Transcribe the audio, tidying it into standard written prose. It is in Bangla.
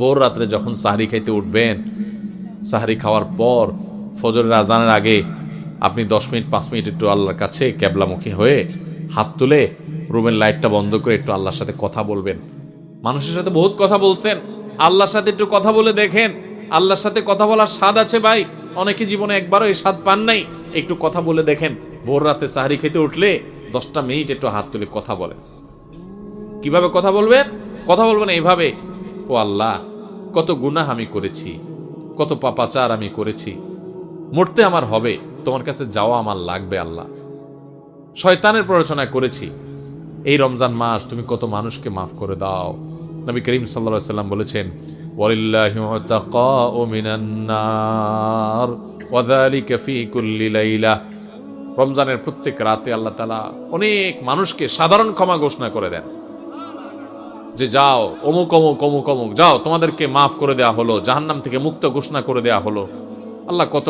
ভোর রাত্রে যখন সাহরি খাইতে উঠবেন, সাহরি খাওয়ার পর ফজরের আজানের আগে আপনি 10 মিনিট 5 মিনিট একটু আল্লাহর কাছে ক্যাবলামুখী হয়ে হাত তুলে রুমের লাইটটা বন্ধ করে একটু আল্লাহর সাথে কথা বলবেন। মানুষের সাথে বহুত কথা বলছেন, আল্লাহর সাথে একটু কথা বলে দেখেন। আল্লাহর সাথে কথা বলার স্বাদ আছে ভাই, অনেকে জীবনে একবারও এই স্বাদ পান নাই। একটু কথা বলে দেখেন। ভোর রাতে সাহরি খেতে উঠলে 10টা মিনিট একটু হাত তুলে কথা বলেন। কিভাবে কথা বলবেন? কথা বলবেন এইভাবে, ও আল্লাহ, কত গুনাহ আমি করেছি, কত পাপাচার আমি করেছি, মরতে আমার হবে, তোমার কাছে যাওয়া আমার লাগবে আল্লাহ। শয়তানের প্ররোচনা করেছি, এই রমজান মাস তুমি কত মানুষকে মাফ করে দাও। নবী করিম সাল্লাল্লাহু আলাইহি ওয়াসাল্লাম বলেছেন, ওয়ালিল্লাহি উতাকাউ মিনান নার ওয়া যালিকা ফি কুল্লি লাইলা। রমজানের প্রত্যেক রাতে আল্লাহ তাআলা অনেক মানুষকে সাধারণ ক্ষমা ঘোষণা করে দেন, যে যাও অমুক অমুক অমুক অমুক যাও, তোমাদেরকে মাফ করে দেওয়া হলো, জাহান্নাম থেকে মুক্ত ঘোষণা করে দেওয়া হলো। আল্লাহ কত